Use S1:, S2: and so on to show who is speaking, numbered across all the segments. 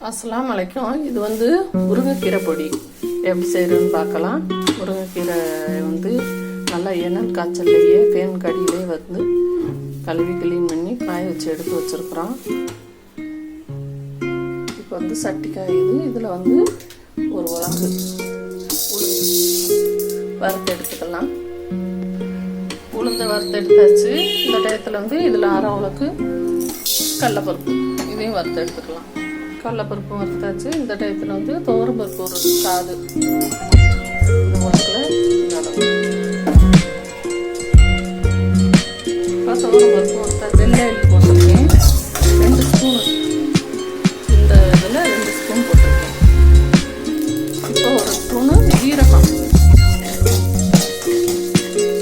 S1: அஸ்ஸலாமு அலைக்கும். இது வந்து முருங்கைக்கீரை பொடி எப்படி செய்கிறதுன்னு பார்க்கலாம். முருங்கைக்கீரை வந்து நல்லா எண்ணெய் காய்ச்சல்லையே தேன் கடியிலே வந்து கழுவி க்ளீன் பண்ணி காய வச்சு எடுத்து வச்சுருக்குறோம். இப்போ வந்து சட்டி காயுது. இதில் வந்து ஒரு உலகு உளுந்து வறுத்து எடுத்துக்கலாம். உளுந்தை வறுத்து எடுத்தாச்சு. இந்த டயத்தில் வந்து இதில் அரை உலக்கு கடலைப்பருப்பு இதையும் வறுத்து எடுத்துக்கலாம். கடலைப்பருப்பு வறுத்தாச்சு. இந்த டயத்தில் வந்து துவரம்பருப்பு ஒரு காது இந்த உலக்கில் இப்போ துவரம்பருப்பு வறுத்தா வெள்ளை எள்ளு போட்டிருக்கேன் 2 ஸ்பூன். இந்த இதில் 2 ஸ்பூன் போட்டிருக்கேன். இப்போ ஒரு ஸ்பூனு ஜீரகம்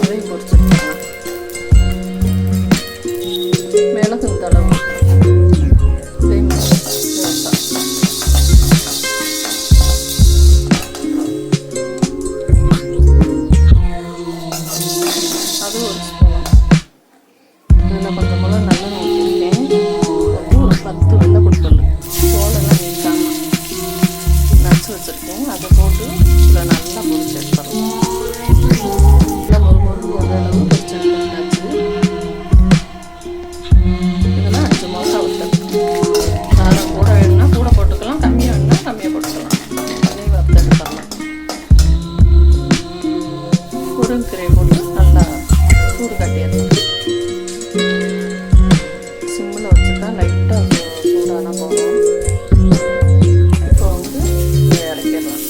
S1: அதையும் பொரிச்சுக்கலாம். மிளகு தடவை கொஞ்சம் போல நல்லெண்ணெய் ஊற்றிருக்கேன். ஒரு 10 வெள்ளை பொருட்கள் தோலெல்லாம் நீக்காமல் நச்சு வச்சுருக்கேன். அதை போட்டு இதில் நல்லா பொரிச்சு எடுத்துடலாம். நல்லா ஒரு ஓரளவு பொரிச்சு எடுத்தாச்சு. இதெல்லாம் 5 மிளகா வறுத்தேன். காரம் கூட வேணும்னா கூட போட்டுக்கலாம், கம்மியாக வேணும்னா கம்மியாக போட்டுக்கலாம். அதையும் வறுத்து எடுத்துடலாம். முருங்கைக்கீரையை போட்டு நல்லா சூடு காட்டி எடுத்துக்கலாம். லைட்டாக சூடான போகும். இப்போ வந்து இறக்கிடலாம்.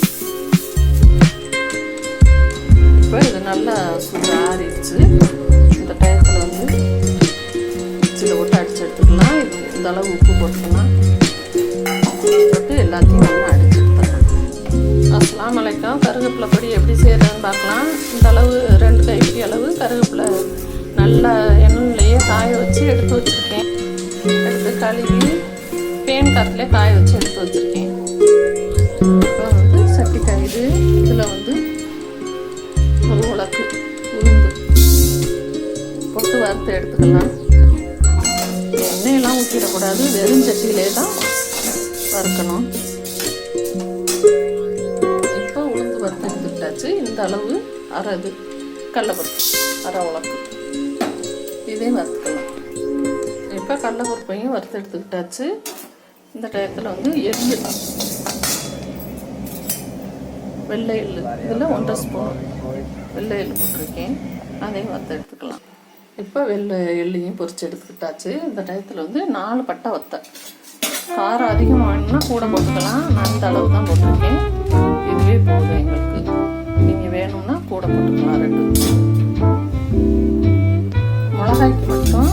S1: இப்போ இது நல்லா சூடு ஆறிடுச்சு. இந்த டயத்தில் வந்து மிக்சியில் போட்டு அடித்து எடுத்துக்கலாம். இது இந்த அளவு உப்பு போட்டுக்கலாம். போட்டு எல்லாத்தையும் நல்லா அடித்து எடுத்துக்கலாம். அஸ்ஸலாமு அலைக்கும். கருவேப்பிலை பொடி எப்படி செய்யறதுன்னு பார்க்கலாம். இந்த அளவு 2 கைப்பிடி அளவு கருவேப்பிலை நல்லா எண்ணெயிலேயே காய வச்சு எடுத்து வச்சுருக்கேன். எடுத்து கழுவி பேன் காற்றுல காய வச்சு எடுத்து வச்சுருக்கேன். இப்போ வந்து சட்டி காயுது. இதில் வந்து ஒரு உலக்கு உளுந்து போட்டு வறுத்து எடுத்துக்கலாம். எண்ணெயெல்லாம் ஊற்றிடக்கூடாது, வெறும் சட்டியிலே தான் வறுக்கணும். இப்போ உளுந்து வறுத்து எடுத்துக்கிட்டாச்சு. இந்த அளவு அரைது கடலைப்பருப்பு அரை உலக்கு இதையும் வறுத்துக்கலாம். இப்போ கடலைப்பருப்பையும் வறுத்து எடுத்துக்கிட்டாச்சு. இந்த டயத்தில் வந்து எள்ளு வெள்ளை எள்ளு இதில் 1.5 ஸ்பூன் வெள்ளை எள்ளு போட்டிருக்கேன். அதையும் வறுத்து எடுத்துக்கலாம். இப்போ வெள்ளை எள்ளையும் பொரிச்சு எடுத்துக்கிட்டாச்சு. இந்த டயத்தில் வந்து 4 பட்டை வத்தை. காரம் அதிகமாக வேணும்னா கூட போட்டுக்கலாம். நான் இந்த அளவு தான் போட்டிருக்கேன். இதுவே போதும் எங்களுக்கு. நீங்கள் வேணும்னா கூட போட்டுக்கலாம். 2 மிளகாய்க்கு மட்டும்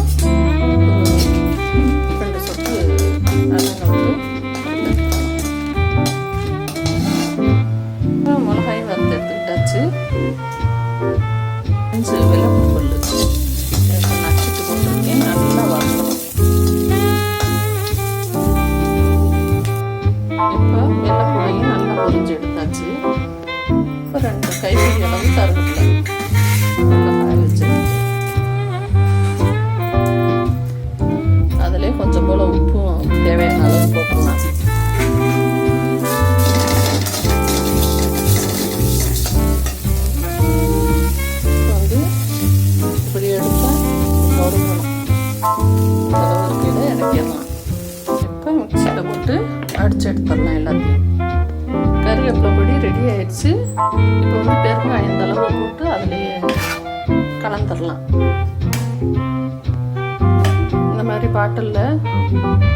S1: மிளகாய் வறுத்து எடுத்துக்கிட்டாச்சு. 5 வெள்ளைப்பூண்டு நச்சுட்டு போட்டிருக்கேன். நல்லா வறுக்கணும். இப்போ வெள்ளைப்பூடையும் நல்லா பொரிஞ்சு எடுத்தாச்சு. இப்போ 2 கைப்பிடி அளவு கருவேப்பிலை காய வச்சு அதிலே கொஞ்சம் போல உப்பும் தேவையான அளவு போட்டுக்கலாம். வந்து இப்படி எடுத்தால் நொறுங்கணும். அளவுக்கு இதை இறக்கிடலாம். இப்போ மிக்சியில் போட்டு அடிச்சு எடுத்துடலாம் எல்லாத்தையும். கருவேப்பிலை பொடி ரெடி ஆயிடுச்சு. இப்போ வந்து பெருங்காயம் இந்த அளவு போட்டு அதிலேயே கலந்துடலாம். இந்த மாதிரி பாட்டிலில்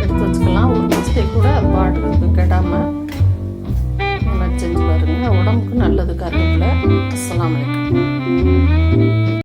S1: எடுத்து வச்சுக்கலாம். ஒரு மாதத்துக்கு கூட அது பாட்டுக்கு கெடாமல் இந்த மாதிரி செஞ்சு பாருங்கள். உடம்புக்கு நல்லது கருவேப்பிலை. அஸ்ஸலாமு அலைக்கும்.